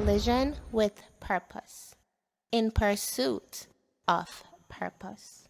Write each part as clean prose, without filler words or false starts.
collision with purpose, in pursuit of purpose.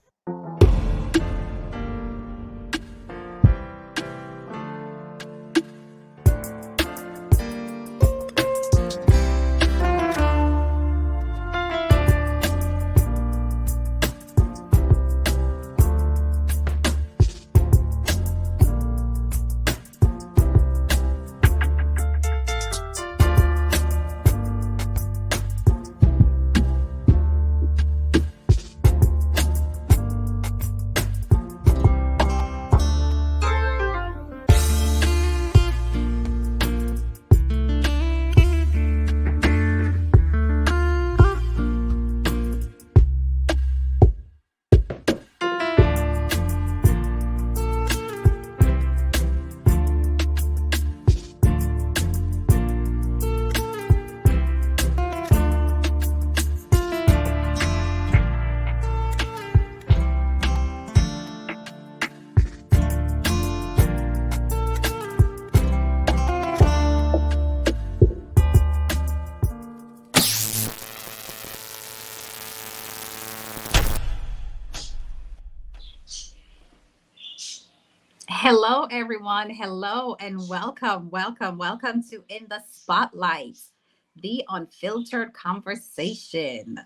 Hello, everyone. Hello and welcome to In the Spotlight, the Unfiltered Conversation.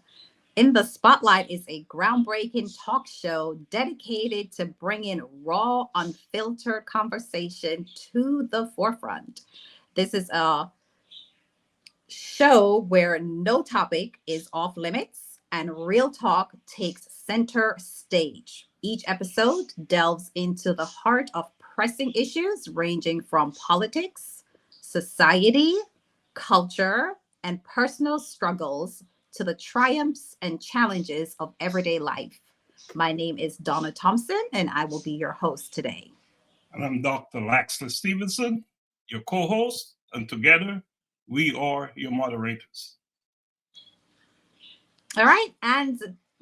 In the Spotlight is a groundbreaking talk show dedicated to bringing raw, unfiltered conversation to the forefront. This is a show where no topic is off limits and real talk takes center stage. Each episode delves into the heart of pressing issues ranging from politics, society, culture, and personal struggles to the triumphs and challenges of everyday life. My name is Donna Thompson, and I will be your host today. And I'm Dr. Laxley Stephenson, your co-host, and together we are your moderators. All right, and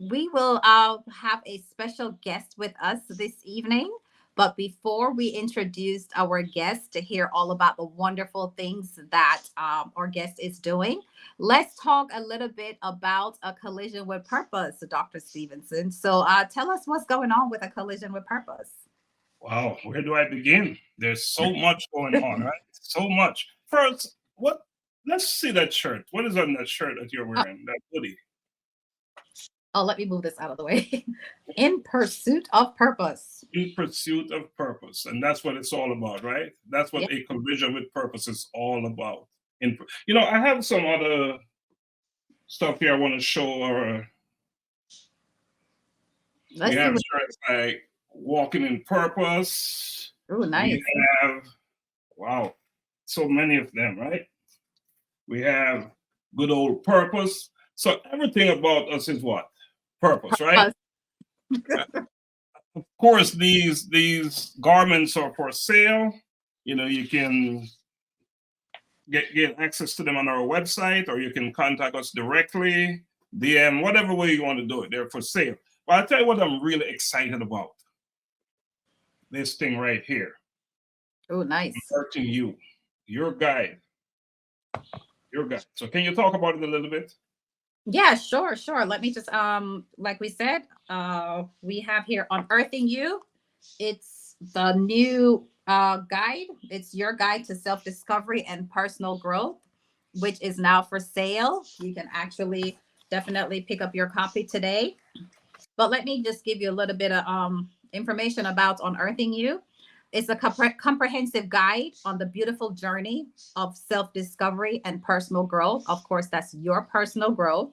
we will have a special guest with us this evening. But before we introduce our guest to hear all about the wonderful things that our guest is doing, let's talk a little bit about a collision with purpose, Dr. Stephenson. So tell us what's going on with a collision with purpose. Wow, where do I begin? There's so much going on, right? So much. First, let's see that shirt. What is on that shirt that you're wearing, that hoodie? Oh, let me move this out of the way. In pursuit of purpose. In pursuit of purpose. And that's what it's all about, right? That's what a collision with purpose is all about. I have some other stuff here I want to show. We have shirts like Walking in Purpose. Oh, nice. We have, wow, so many of them, right? We have Good Old Purpose. So everything about us is what? Purpose, right? Of course, these garments are for sale. You can get access to them on our website, or you can contact us directly, DM, whatever way you want to do it. They're for sale. But I'll tell you what I'm really excited about. This thing right here. Oh, nice. UnEarthing You, your guide. Your guide. So can you talk about it a little bit? Yeah, sure. Let me just, like we said, we have here UnEarthing You. It's the new guide. It's your guide to self-discovery and personal growth, which is now for sale. You can actually definitely pick up your copy today. But let me just give you a little bit of information about UnEarthing You. It's a comprehensive guide on the beautiful journey of self-discovery and personal growth. Of course, that's your personal growth.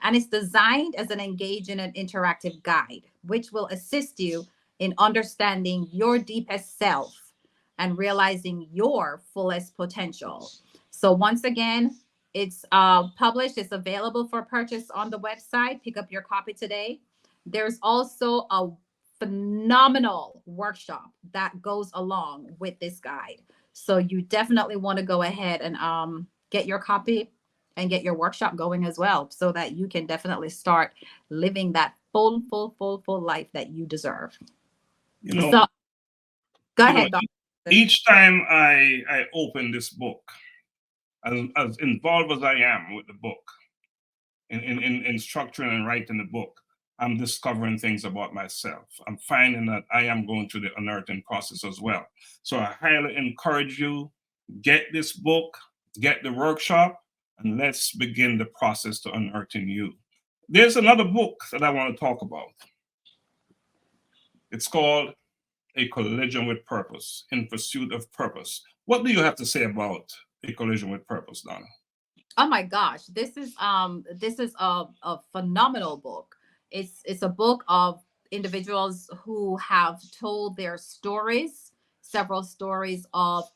And it's designed as an engaging and interactive guide, which will assist you in understanding your deepest self and realizing your fullest potential. So once again, it's published. It's available for purchase on the website. Pick up your copy today. There's also a phenomenal workshop that goes along with this guide. So you definitely want to go ahead and get your copy and get your workshop going as well, so that you can definitely start living that full life that you deserve. So go ahead, Doctor. Each time I open this book, And as involved as I am with the book, in structuring and writing the book, I'm discovering things about myself. I'm finding that I am going through the unearthing process as well. So I highly encourage you, get this book, get the workshop, and let's begin the process to unearthing you. There's another book that I want to talk about. It's called A Collision with Purpose, In Pursuit of Purpose. What do you have to say about A Collision with Purpose, Donna? Oh my gosh, this is a phenomenal book. It's a book of individuals who have told their stories, several stories of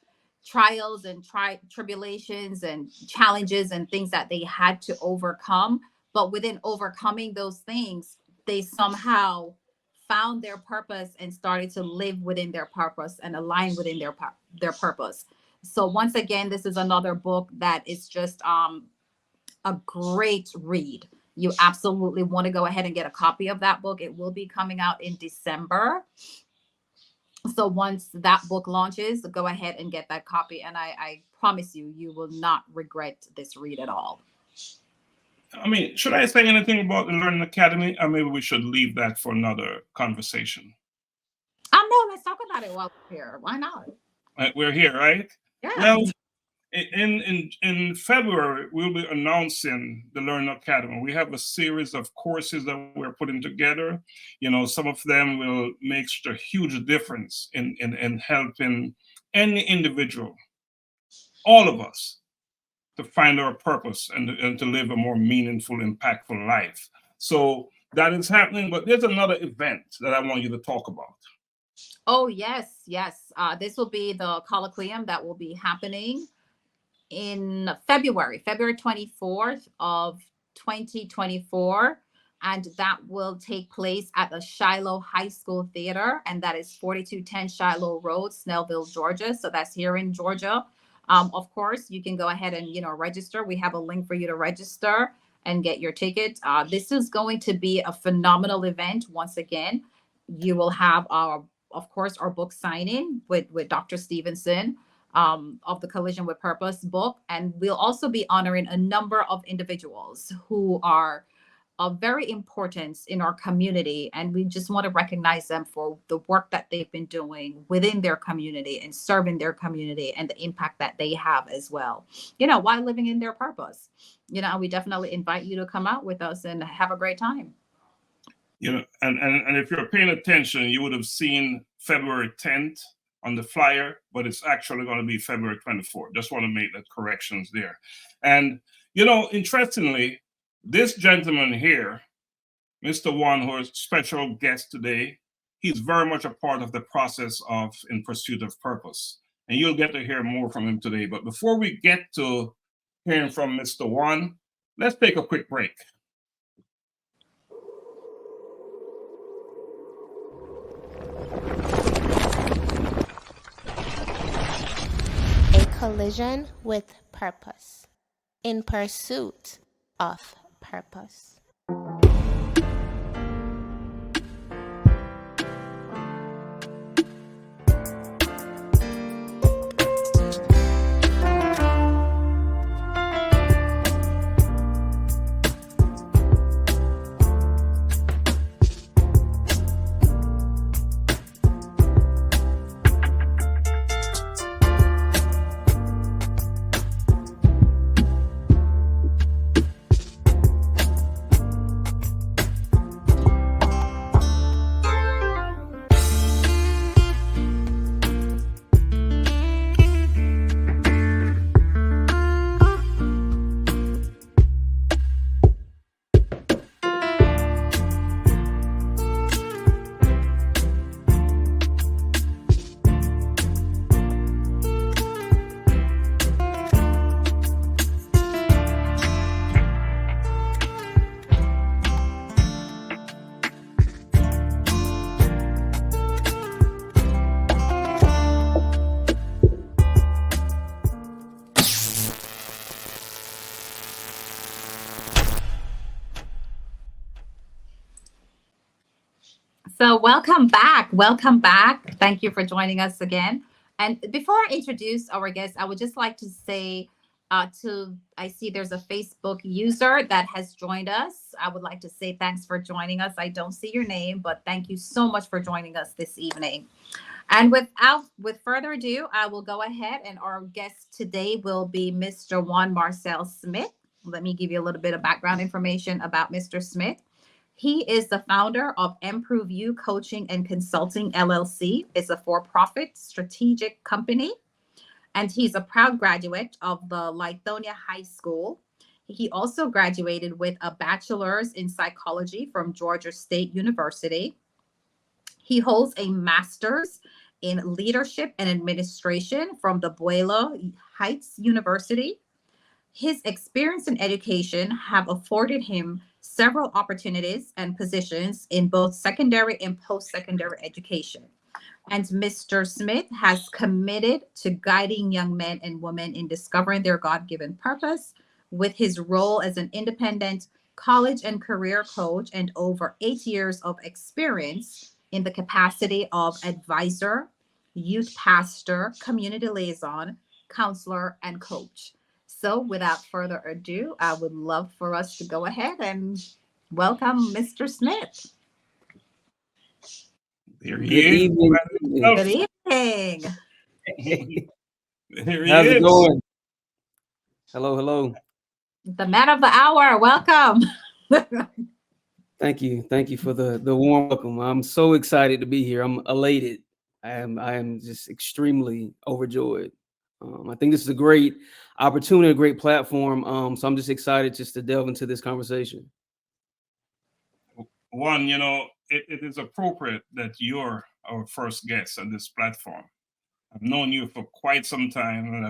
trials and tribulations and challenges and things that they had to overcome. But within overcoming those things, they somehow found their purpose and started to live within their purpose and align within their purpose. So once again, this is another book that is just a great read. You absolutely want to go ahead and get a copy of that book. It will be coming out in December. So once that book launches, go ahead and get that copy. And I promise you, you will not regret this read at all. I mean, should I say anything about the Learning Academy? Or maybe we should leave that for another conversation. No, let's talk about it while we're here. Why not? We're here, right? Yeah. Well, in February, we'll be announcing the Learning Academy. We have a series of courses that we're putting together. You know, some of them will make such a huge difference in helping any individual, all of us, to find our purpose and to live a more meaningful, impactful life. So that is happening, but there's another event that I want you to talk about. Oh, yes. This will be the colloquium that will be happening in February 24th of 2024. And that will take place at the Shiloh High School Theater. And that is 4210 Shiloh Road, Snellville, Georgia. So that's here in Georgia. Of course, you can go ahead and, register. We have a link for you to register and get your ticket. This is going to be a phenomenal event. Once again, you will have of course, our book signing with Dr. Stephenson of the Collision with Purpose book. And we'll also be honoring a number of individuals who are of very importance in our community. And we just want to recognize them for the work that they've been doing within their community and serving their community and the impact that they have as well, while living in their purpose. We definitely invite you to come out with us and have a great time. And if you're paying attention, you would have seen February 10th on the flyer, but it's actually going to be February 24th. Just want to make the corrections there. And, interestingly, this gentleman here, Mr. Juan, who is special guest today, he's very much a part of the process of In Pursuit of Purpose. And you'll get to hear more from him today. But before we get to hearing from Mr. Juan, let's take a quick break. A collision with purpose. In pursuit of purpose. So welcome back. Welcome back. Thank you for joining us again. And before I introduce our guest, I would just like to say I see there's a Facebook user that has joined us. I would like to say thanks for joining us. I don't see your name, but thank you so much for joining us this evening. And with further ado, I will go ahead, and our guest today will be Mr. Juan Marcel Smith. Let me give you a little bit of background information about Mr. Smith. He is the founder of MproveU Coaching and Consulting LLC. It's a for-profit strategic company, and he's a proud graduate of the Lithonia High School. He also graduated with a bachelor's in psychology from Georgia State University. He holds a master's in leadership and administration from the Beulah Heights University. His experience in education have afforded him several opportunities and positions in both secondary and post-secondary education. And Mr. Smith has committed to guiding young men and women in discovering their God-given purpose with his role as an independent college and career coach and over 8 years of experience in the capacity of advisor, youth pastor, community liaison, counselor, and coach. So without further ado, I would love for us to go ahead and welcome Mr. Smith. There Good he is. evening. Good evening. There he How's it is. going? Hello, hello. The man of the hour. Welcome. Thank you. Thank you for the warm welcome. I'm so excited to be here. I'm elated. I am just extremely overjoyed. I think this is a great opportunity, a great platform. So I'm just excited just to delve into this conversation. One, you know, it is appropriate that you're our first guest on this platform. I've known you for quite some time, and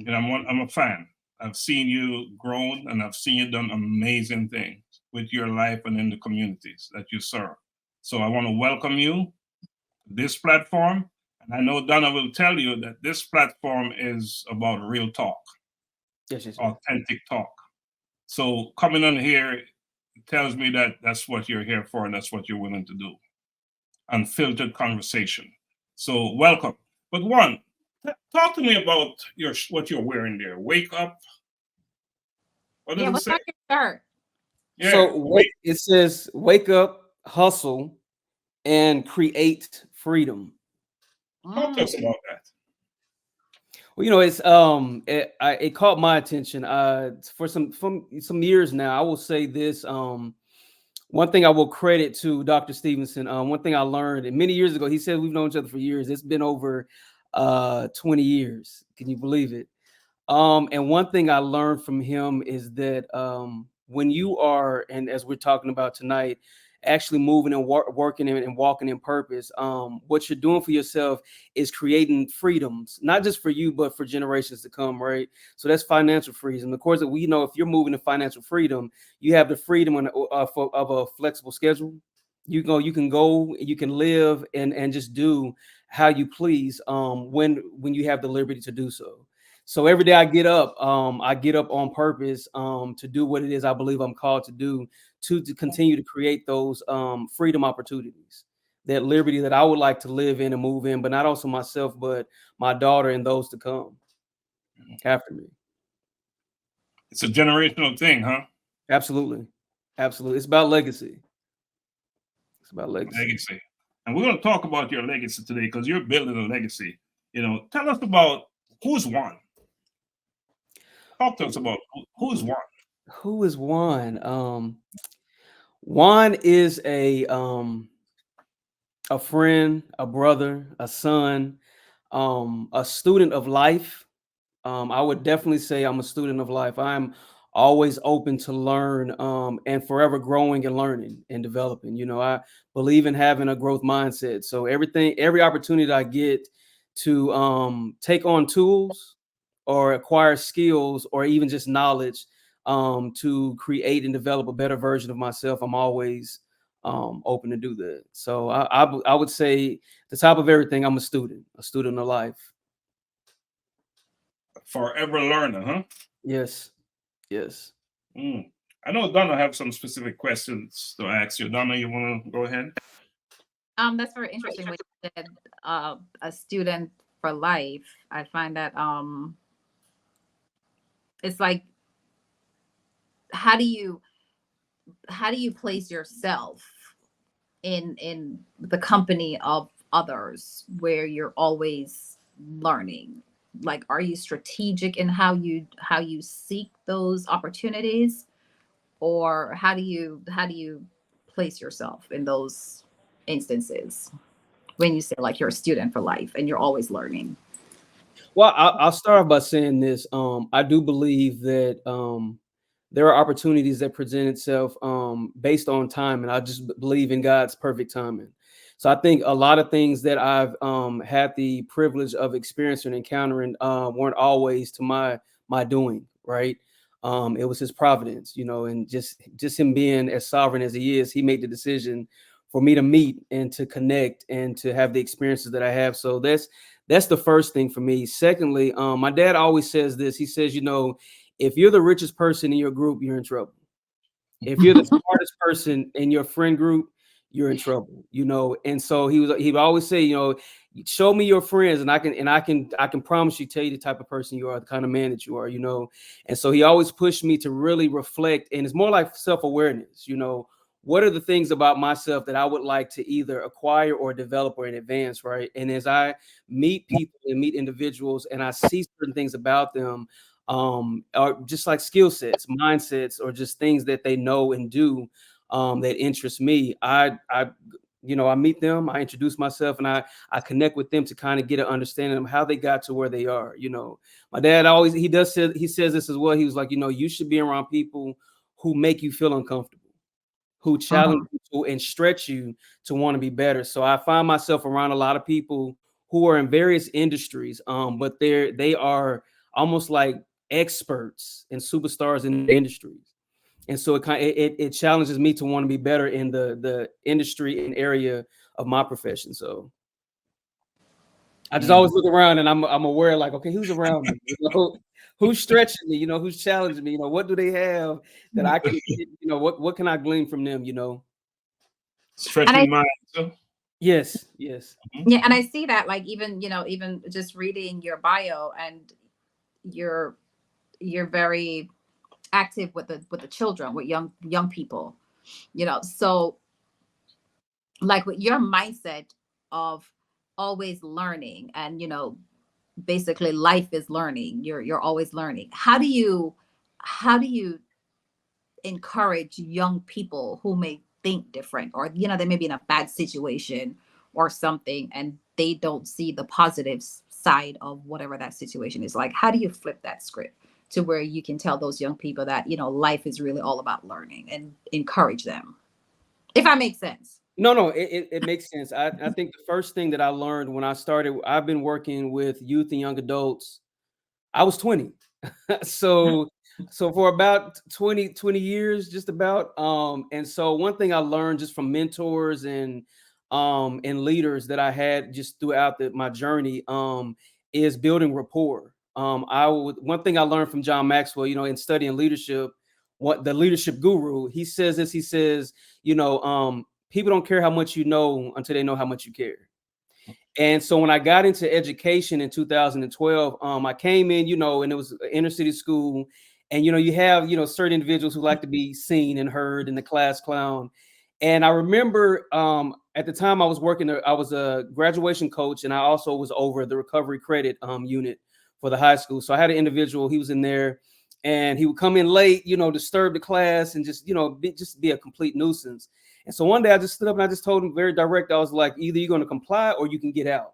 I'm a fan. I've seen you grown, and I've seen you done amazing things with your life and in the communities that you serve. So I want to welcome you to this platform. And I know Donna will tell you that this platform is about real talk, Yes. authentic talk. So coming on here tells me that that's what you're here for, and that's what you're willing to do. Unfiltered conversation. So welcome. But Juan, talk to me about what you're wearing there. Wake up. What does it What's say? on your shirt? Yeah, So it says, wake up, hustle, and create freedom. talk to us about that. Well, you know, it's it caught my attention for some years now. I will say this. One thing I will credit to Dr. Stephenson. One thing I learned, and many years ago, he said we've known each other for years. It's been over 20 years. Can you believe it? And one thing I learned from him is that when you are, and as we're talking about tonight, actually moving and working and walking in purpose, what you're doing for yourself is creating freedoms, not just for you, but for generations to come, right? So that's financial freedom. Of course, we know if you're moving to financial freedom, you have the freedom of a flexible schedule. You can go, you can live and just do how you please when you have the liberty to do so. So every day I get up on purpose to do what it is I believe I'm called to do, to continue to create those freedom opportunities, that liberty that I would like to live in and move in, but not also myself, but my daughter and those to come after me. It's a generational thing, huh? Absolutely. It's about legacy. It's about legacy. And we're going to talk about your legacy today because you're building a legacy. You know, tell us about who's Juan. Talk to us about who's Juan. Who is Juan? Juan is a friend, a brother, a son, a student of life. I would definitely say I'm a student of life. I'm always open to learn and forever growing and learning and developing. You know, I believe in having a growth mindset. So every opportunity I get to take on tools or acquire skills or even just knowledge to create and develop a better version of myself, I'm always open to do that. So I would say the top of everything, I'm a student of life. Forever learner, huh? Yes. I know Donna have some specific questions to ask you. Donna, you want to go ahead? That's very interesting when you said a student for life. I find that it's like, how do you place yourself in the company of others where you're always learning? Like, are you strategic in how you seek those opportunities, or how do you place yourself in those instances when you say like you're a student for life and you're always learning? Well, I'll start off by saying this. I do believe that there are opportunities that present itself based on time, and I just believe in God's perfect timing. So I think a lot of things that I've had the privilege of experiencing and encountering weren't always to my doing, right? It was His providence, you know, and just Him being as sovereign as He is, He made the decision for me to meet and to connect and to have the experiences that I have. So that's the first thing for me. Secondly, my dad always says this. He says, you know, if you're the richest person in your group, you're in trouble. If you're the smartest person in your friend group, you're in trouble, you know. And so he would always say, you know, show me your friends, and I can promise you, tell you the type of person you are, the kind of man that you are, you know. And so he always pushed me to really reflect, and it's more like self-awareness, you know. What are the things about myself that I would like to either acquire or develop or in advance, right? And as I meet people and meet individuals and I see certain things about them, or just like skill sets, mindsets, or just things that they know and do that interest me, I meet them, I introduce myself, and I connect with them to kind of get an understanding of how they got to where they are. You know, my dad always, he says this as well. He was like, you know, you should be around people who make you feel uncomfortable, who challenge you and stretch you to want to be better. So I find myself around a lot of people who are in various industries, but they are almost like experts and superstars in the industries. And so it challenges me to want to be better in the industry and area of my profession. So I just always look around and I'm aware, like, okay, who's around me? You know, who's stretching me? You know, who's challenging me? You know, what do they have that I can, you know, what can I glean from them? You know, Stretching mind. So. yes. Yeah, and I see that, like, even, you know, even just reading your bio, and you're very active with the children, with young people, you know. So like, with your mindset of always learning, and, you know, basically life is learning, you're always learning. How do you encourage young people who may think different, or, you know, they may be in a bad situation or something, and they don't see the positive side of whatever that situation is? Like, how do you flip that script to where you can tell those young people that, you know, life is really all about learning, and encourage them, if that makes sense? No, it makes sense. I think the first thing that I learned when I started, I've been working with youth and young adults. I was 20. so for about 20 years, just about. And so one thing I learned just from mentors and leaders that I had just throughout my journey is building rapport. One thing I learned from John Maxwell, you know, in studying leadership, what the leadership guru, he says this, he says, you know, people don't care how much you know until they know how much you care. And so when I got into education in 2012, I came in, you know, and it was an inner city school. And, you know, you have, you know, certain individuals who like to be seen and heard in the class clown. And I remember at the time I was a graduation coach, and I also was over the recovery credit unit for the high school. So I had an individual, he was in there, and he would come in late, you know, disturb the class and just, you know, be a complete nuisance. And so one day I just stood up and I just told him very direct. I was like, either you're going to comply or you can get out.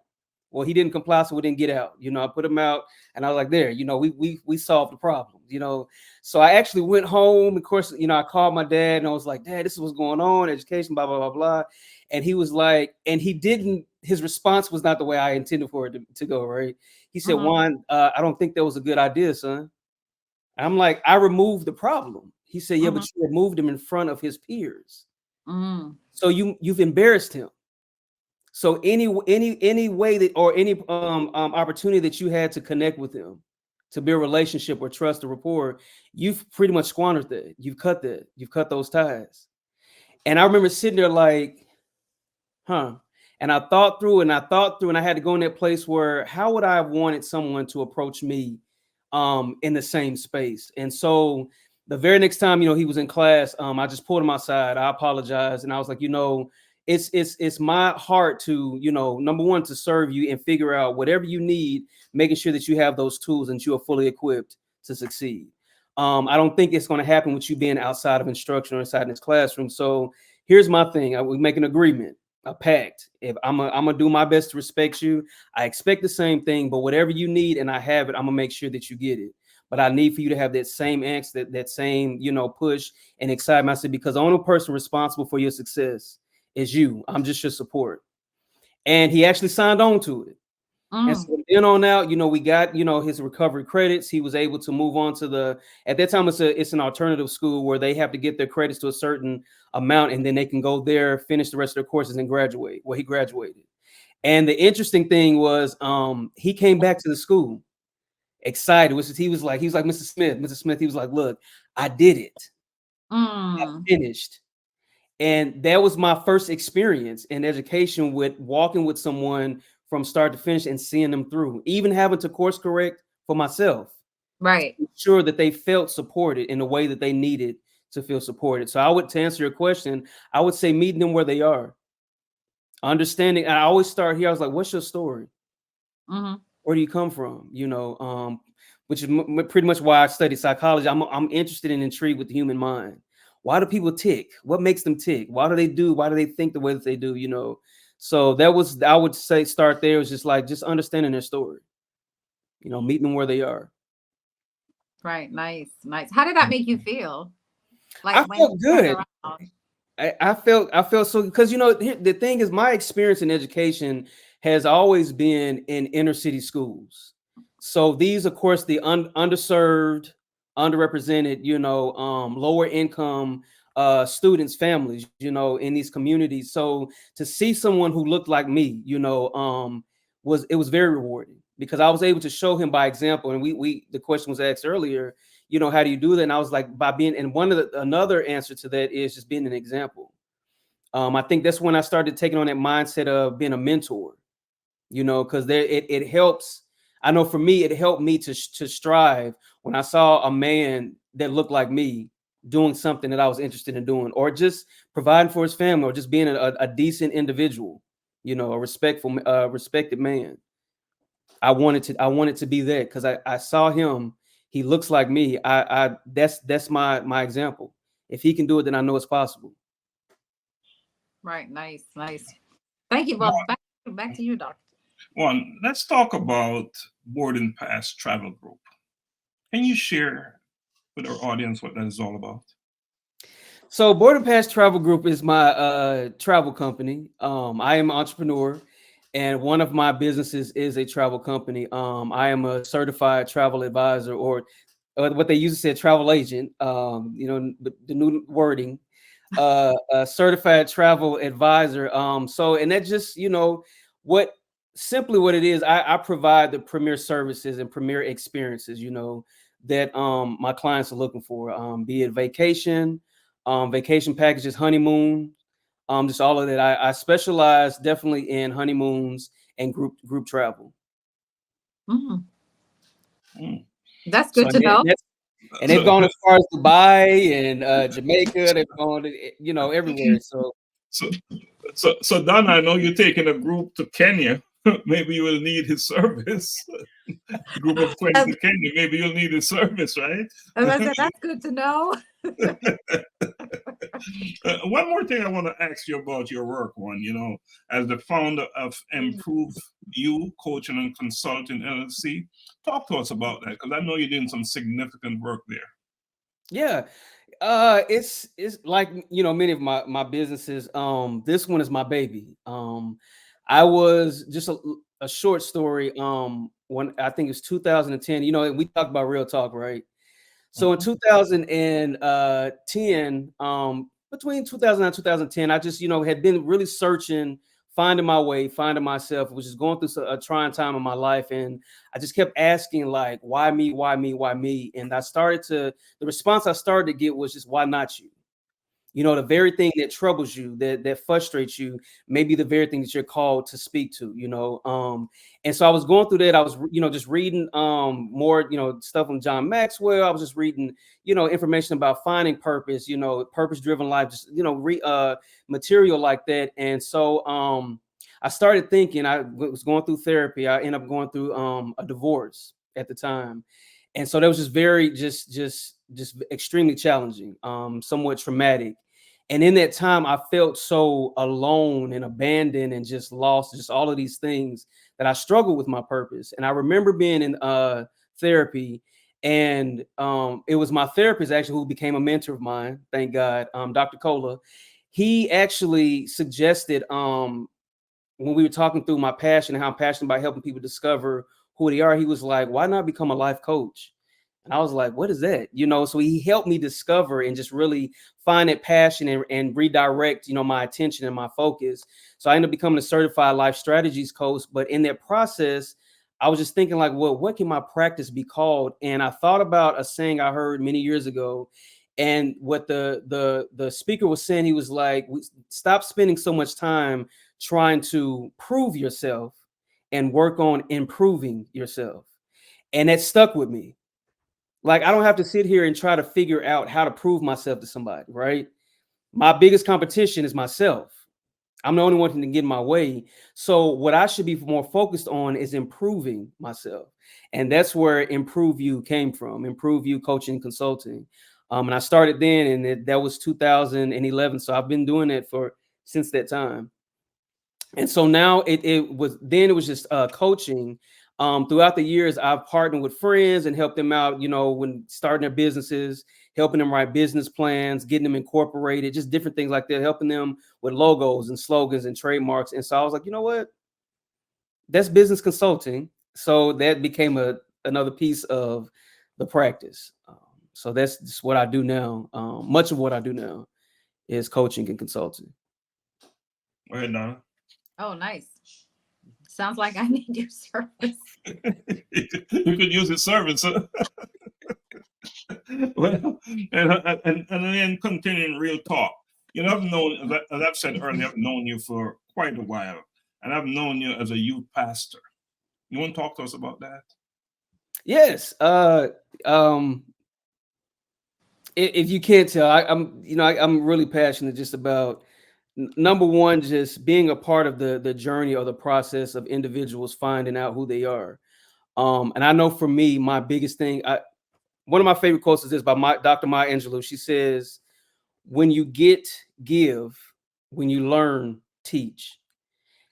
Well, he didn't comply, so we didn't get out. You know, I put him out, and I was like, there, you know, we solved the problem, you know. So I actually went home. Of course, you know, I called my dad and I was like, Dad, this is what's going on, education, blah, blah, blah, blah. And he was like, and his response was not the way I intended for it to go, right? He said, Juan, I don't think that was a good idea, son. I'm like, I removed the problem. He said, yeah, but you removed him in front of his peers. So you've embarrassed him. So any way that, or any opportunity that you had to connect with him, to build a relationship or trust or rapport, you've pretty much squandered that. You've cut those ties. And I remember sitting there like, and I thought through, and I had to go in that place where, how would I have wanted someone to approach me in the same space. And so the very next time, he was in class, I just pulled him outside. I apologized. And I was like, it's my heart to, number one, to serve you and figure out whatever you need, making sure that you have those tools and you are fully equipped to succeed. I don't think it's going to happen with you being outside of instruction or inside this classroom. So here's my thing. We make an agreement, a pact. If I'm gonna do my best to respect you, I expect the same thing, but whatever you need and I have it, I'm gonna make sure that you get it. But I need for you to have that same angst, that same, push and excitement. I said, because the only person responsible for your success is you. I'm just your support. And he actually signed on to it. And so then on out, we got, his recovery credits. He was able to move on to at that time, it's an alternative school where they have to get their credits to a certain amount, and then they can go there, finish the rest of their courses and graduate. Well, he graduated. And the interesting thing was, he came back to the school excited. He was like, Mr. Smith, he was like, look, I did it. I finished. And that was my first experience in education with walking with someone from start to finish and seeing them through, even having to course correct for myself. Right. To ensure that they felt supported in the way that they needed to feel supported. So to answer your question, I would say meeting them where they are. Understanding. And I always start here. I was like, what's your story? Where do you come from? Which is pretty much why I study psychology. I'm interested and intrigued with the human mind. Why do people tick? What makes them tick? Why do they think the way that they do? So I would say start there. It was just understanding their story, meeting them where they are. Right. Nice. How did that make you feel? I felt good. I felt so, because, the thing is, my experience in education has always been in inner city schools. So these, of course, the underserved, underrepresented, lower income students, families, in these communities. So to see someone who looked like me, was very rewarding, because I was able to show him by example. And the question was asked earlier, how do you do that? And I was like, by being, and another answer to that is just being an example. I think that's when I started taking on that mindset of being a mentor, because it helps. I know for me, it helped me to strive when I saw a man that looked like me doing something that I was interested in doing, or just providing for his family, or just being a decent individual, a respected man. I wanted to be that, because I saw him. He looks like me. That's my example. If he can do it, then I know it's possible. Right. Nice. Thank you. Well, back to you, Doctor. Juan, let's talk about Boarding Pass Travel Group. Can you share with our audience what that is all about? So Boarding Pass Travel Group is my travel company. I am an entrepreneur, and one of my businesses is a travel company. I am a certified travel advisor, or what they used to say, travel agent. The new wording, a certified travel advisor. And that just, what it is. I provide the premier services and premier experiences, that my clients are looking for, be it vacation packages, honeymoon, just all of that. I specialize definitely in honeymoons and group travel. That's good to know. And they've gone as far as Dubai and Jamaica. They've gone to, everywhere. So Don, I know you're taking a group to Kenya. Maybe you will need his service. A group of friends to Kenya. Maybe you'll need his service, right? And I said, that's good to know. One more thing I want to ask you about your work, Juan. As the founder of MproveU Coaching and Consulting LLC, talk to us about that, because I know you're doing some significant work there. Yeah. It's like, many of my businesses. This one is my baby. I was just a short story. When I think it's 2010, we talk about real talk, right? So in 2010, between 2009 and 2010, I just, had been really searching, finding my way, finding myself, which is going through a trying time in my life. And I just kept asking, like, why me, why me, why me? And the response I started to get was just, why not you? You know, the very thing that troubles you, that frustrates you, maybe the very thing that you're called to speak to, you know. And so I was going through that. I was, you know, just reading more, you know, stuff on John Maxwell. I was just reading, you know, information about finding purpose, you know, purpose-driven life, just, you know, material like that. And so I started thinking, I was going through therapy. I ended up going through a divorce at the time. And so that was just very, just extremely challenging, somewhat traumatic. And in that time, I felt so alone and abandoned and just lost, just all of these things that I struggled with my purpose. And I remember being in therapy, and it was my therapist actually who became a mentor of mine. Thank God, Dr. Cola. He actually suggested when we were talking through my passion and how I'm passionate about helping people discover who they are, he was like, why not become a life coach? And I was like, what is that? You know, so he helped me discover and just really find that passion and redirect, you know, my attention and my focus. So I ended up becoming a certified life strategies coach. But in that process, I was just thinking like, well, what can my practice be called? And I thought about a saying I heard many years ago. And what the speaker was saying, he was like, stop spending so much time trying to prove yourself and work on improving yourself. And that stuck with me. Like, I don't have to sit here and try to figure out how to prove myself to somebody, right? My biggest competition is myself. I'm the only one who can get in my way. So what I should be more focused on is improving myself. And that's where MproveU came from, MproveU Coaching Consulting. And I started then, and that was 2011. So I've been doing it since that time. And so now it was just coaching. Throughout the years, I've partnered with friends and helped them out, you know, when starting their businesses, helping them write business plans, getting them incorporated, just different things like that, helping them with logos and slogans and trademarks. And so I was like, you know what? That's business consulting. So that became another piece of the practice. So that's just what I do now. Much of what I do now is coaching and consulting. Go ahead, Donna. Oh, nice. Sounds like I need your service. You could use his service. Huh? Well, and then continuing real talk. You know, I've known, as I've said earlier, I've known you for quite a while, and I've known you as a youth pastor. You want to talk to us about that? Yes. If you can't tell, I'm really passionate just about, number one, just being a part of the journey or the process of individuals finding out who they are. And I know for me, my biggest thing, one of my favorite quotes is this by Dr. Maya Angelou. She says, when you give, when you learn, teach.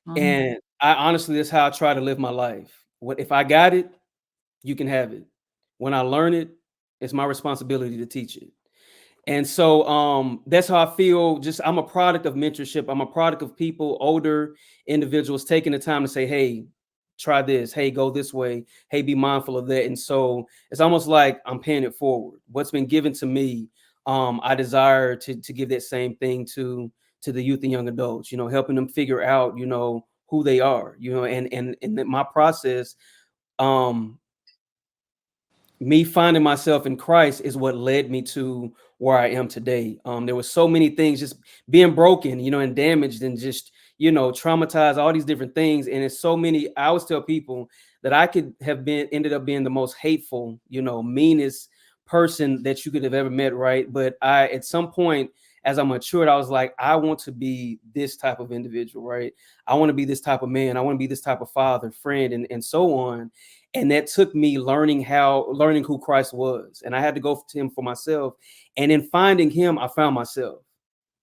Mm-hmm. And I honestly, that's how I try to live my life. If I got it, you can have it. When I learn it, it's my responsibility to teach it. And so that's how I feel. Just, I'm a product of mentorship. I'm a product of people, older individuals taking the time to say, hey, try this. Hey, go this way. Hey, be mindful of that. And so it's almost like I'm paying it forward. What's been given to me, I desire to give that same thing to the youth and young adults, you know, helping them figure out, you know, who they are, you know, and my process, me finding myself in Christ is what led me to where I am today. There were so many things just being broken, you know, and damaged and just, you know, traumatized, all these different things. And it's so many, I always tell people that I could have ended up being the most hateful, you know, meanest person that you could have ever met. Right. But at some point, as I matured, I was like, I want to be this type of individual, right? I want to be this type of man. I want to be this type of father, friend, and so on. And that took me learning who Christ was. And I had to go to him for myself. And in finding him, I found myself.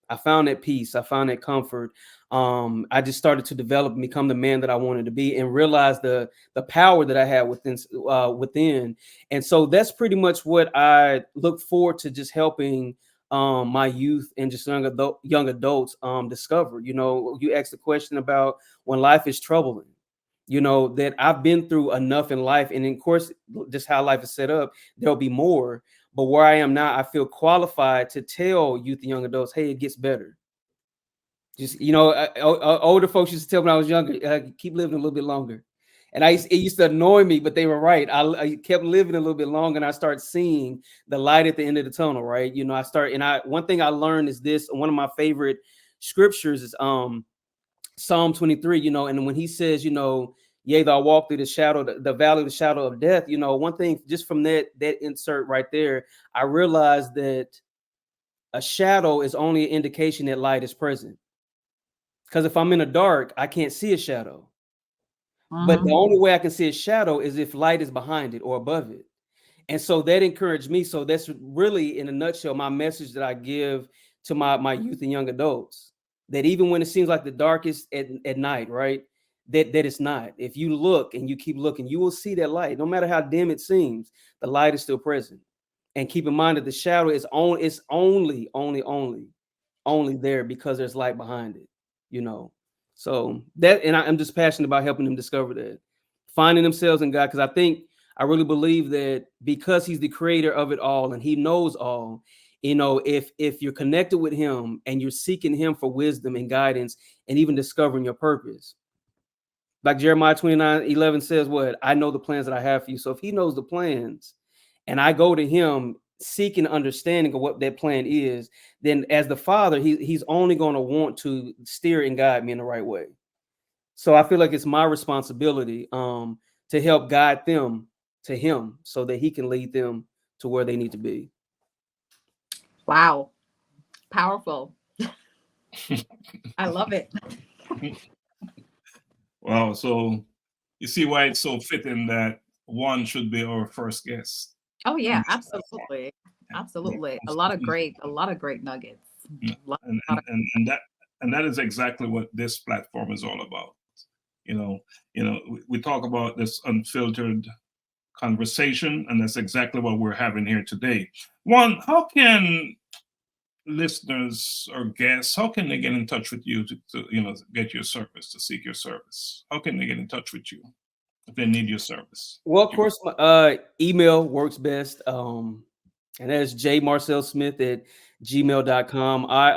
I found that peace. I found that comfort. I just started to develop and become the man that I wanted to be and realize the power that I had within. And so that's pretty much what I look forward to, just helping my youth and just young adults discover. You know, you asked the question about when life is troubling. You know, that I've been through enough in life. And of course, just how life is set up, there'll be more. But where I am now, I feel qualified to tell youth and young adults, hey, it gets better. Just, you know, older folks used to tell me when I was younger, keep living a little bit longer. And it used to annoy me, but they were right. I kept living a little bit longer, and I started seeing the light at the end of the tunnel, right? You know, one thing I learned is this. One of my favorite scriptures is Psalm 23, you know, and when he says, you know, yea, thou walk through the valley of the shadow of death, you know, one thing just from that insert right there, I realized that a shadow is only an indication that light is present. Because if I'm in the dark, I can't see a shadow. But the only way I can see a shadow is if light is behind it or above it. And so that encouraged me. So that's really, in a nutshell, my message that I give to my youth and young adults, that even when it seems like the darkest at night, right, that it's not. If you look and you keep looking, you will see that light. No matter how dim it seems, the light is still present. And keep in mind that the shadow is only there because there's light behind it, you know. So that, and I'm just passionate about helping them discover that, finding themselves in God, because I really believe that because he's the creator of it all and he knows all, you know, if you're connected with him and you're seeking him for wisdom and guidance and even discovering your purpose, like Jeremiah 29:11 says, what? I know the plans that I have for you. So if he knows the plans and I go to him seeking understanding of what that plan is, then as the father, he's only going to want to steer and guide me in the right way. So I feel like it's my responsibility to help guide them to him so that he can lead them to where they need to be. Wow. Powerful. I love it. Wow. So you see why it's so fitting that Juan should be our first guest. Oh yeah, absolutely. Absolutely. A lot of great nuggets. And that is exactly what this platform is all about. You know, we talk about this unfiltered conversation, and that's exactly what we're having here today. Juan, how can listeners or guests, how can they get in touch with you to you know, get your service, to seek your service? How can they get in touch with you if they need your service? Well, of course, email works best. And that's jmarcelsmith@gmail.com. I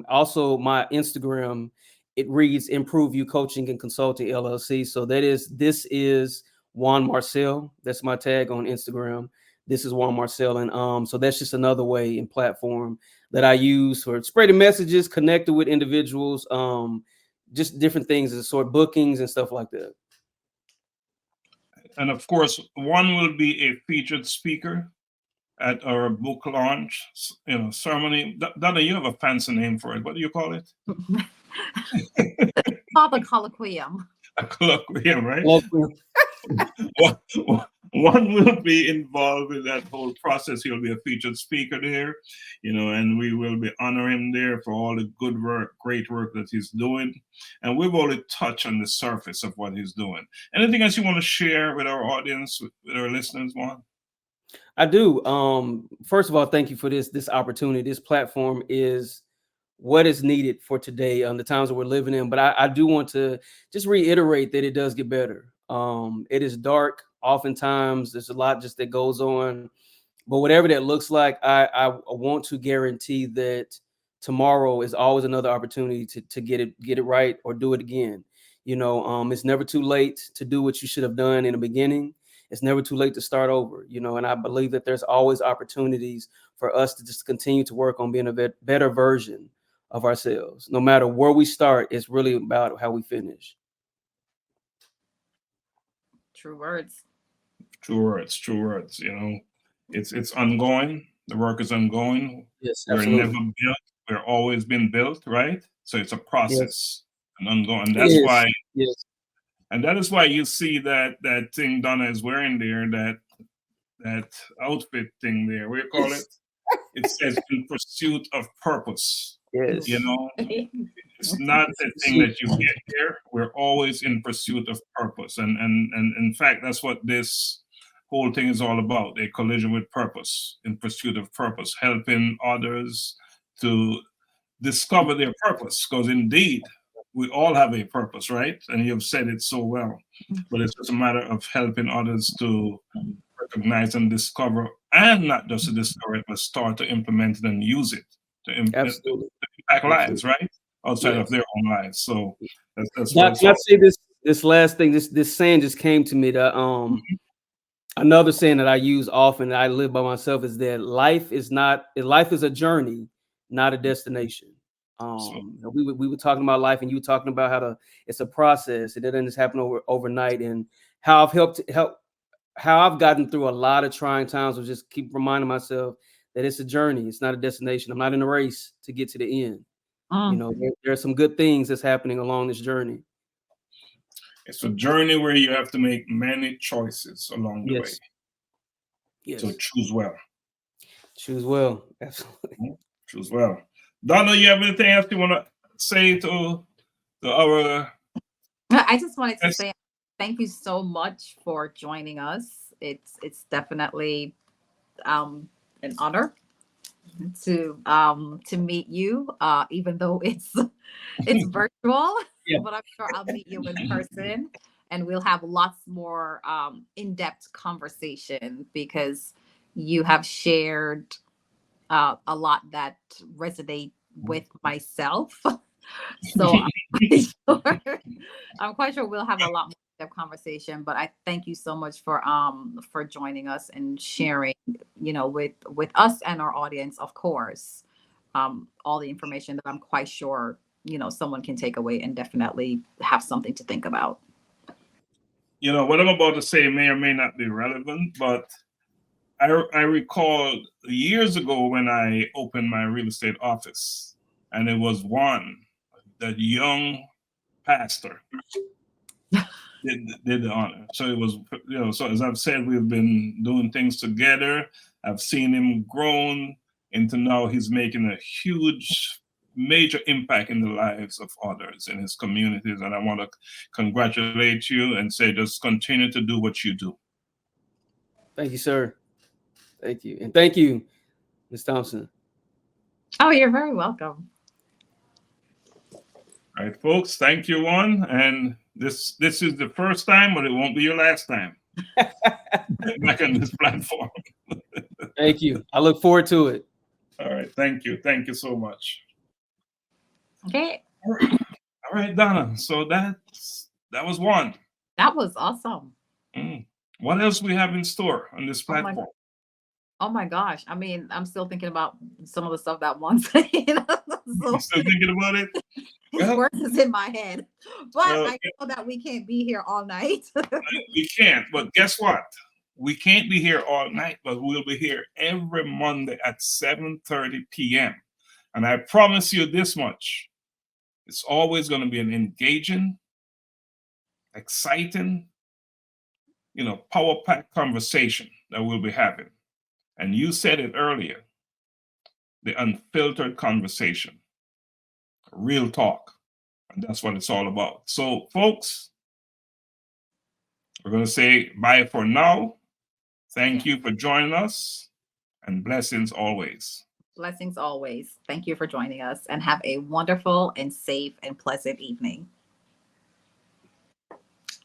also, my Instagram, it reads MproveU Coaching and Consulting LLC. So this is Juan Marcel. That's my tag on Instagram. This is Juan Marcel. And so that's just another way and platform that I use for spreading messages, connected with individuals, just different things, and sort of bookings and stuff like that. And of course, Juan will be a featured speaker at our book launch, you know, ceremony. Donna, you have a fancy name for it. What do you call it? Call the colloquium. A colloquium, right? Colloquium. One will be involved with that whole process. He'll be a featured speaker there, you know, and we will be honoring him there for all the good work, great work that he's doing. And we've only touched on the surface of what he's doing. Anything else you want to share with our audience, with our listeners, Juan? I do. First of all, thank you for this opportunity. This platform is what is needed for today, the times that we're living in. But I do want to just reiterate that it does get better. It is dark. Oftentimes, there's a lot just that goes on. But whatever that looks like, I want to guarantee that tomorrow is always another opportunity to get it right or do it again. You know, it's never too late to do what you should have done in the beginning. It's never too late to start over, you know, and I believe that there's always opportunities for us to just continue to work on being a better version of ourselves. No matter where we start, it's really about how we finish. True words. True words, true words. You know, it's ongoing. The work is ongoing. Yes, we're absolutely. never built. We're always been built, right? So it's a process, and ongoing. It That's is. why. Yes. And that is why you see that thing Donna is wearing there, that outfit thing there. What do you call it? It says "in pursuit of purpose." Yes. You know, it's not a thing that you get here. We're always in pursuit of purpose, and in fact, that's what this whole thing is all about: a collision with purpose, in pursuit of purpose, helping others to discover their purpose. Because indeed, we all have a purpose, right? And you've said it so well. But it's just a matter of helping others to recognize and discover, and not just to discover it, but start to implement it and use it to impact lives, right? Outside of their own lives. So that's Can I say this this last thing, this saying just came to me that another saying that I use often that I live by myself is that life is a journey, not a destination. We were talking about life, and you were talking about it's a process. It doesn't just happen overnight, and how I've gotten through a lot of trying times. Was just keep reminding myself that it's a journey. It's not a destination. I'm not in a race to get to the end. You know, there are some good things that's happening along this journey. It's a journey where you have to make many choices along the way. Yes. So choose well. Choose well. Absolutely. Choose well. Donna, you have anything else you want to say to our? I just wanted to say thank you so much for joining us. It's definitely an honor to meet you, even though it's virtual. Yeah. But I'm sure I'll meet you in person, and we'll have lots more in-depth conversation, because you have shared a lot that resonate with myself. So I'm quite sure we'll have a lot more in-depth conversation. But I thank you so much for joining us and sharing, with us and our audience, of course, all the information that I'm quite sure someone can take away and definitely have something to think about. What I'm about to say may or may not be relevant, but I recall years ago when I opened my real estate office, and it was Juan, that young pastor, did the honor. So it was, so as I've said, we've been doing things together. I've seen him grown into now he's making a huge, major impact in the lives of others in his communities. And I want to congratulate you and say, just continue to do what you do. Thank you, sir. Thank you. And thank you, Ms. Thompson. Oh, you're very welcome. All right, folks, thank you, Juan. And this is the first time, but it won't be your last time back on this platform. Thank you. I look forward to it. All right, thank you. Thank you so much. Okay. All right, Donna. So that was one. That was awesome. What else we have in store on this platform? Oh my gosh. I mean, I'm still thinking about some of the stuff that Juan said. You still thinking about it? His words is in my head. But I know that we can't be here all night. We can't, but guess what? We can't be here all night, but we'll be here every Monday at 7:30 p.m. And I promise you this much. It's always going to be an engaging, exciting, power-packed conversation that we'll be having. And you said it earlier, the unfiltered conversation, real talk. And that's what it's all about. So, folks, we're going to say bye for now. Thank you for joining us, and blessings always. Blessings always. Thank you for joining us, and have a wonderful and safe and pleasant evening.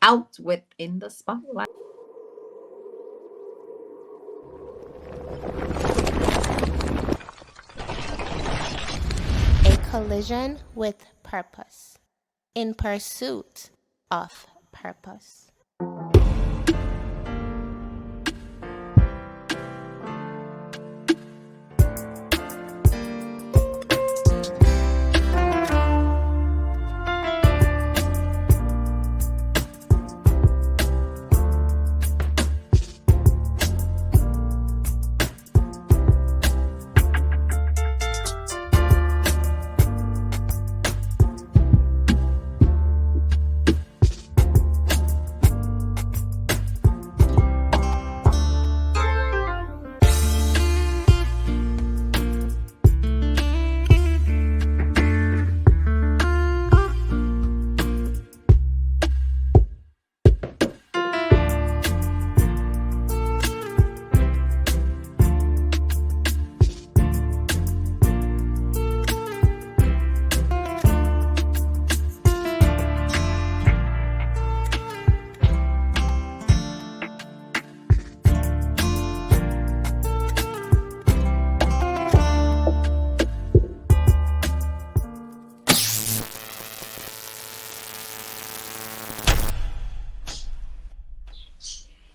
Out within the spotlight. A collision with purpose, in pursuit of purpose.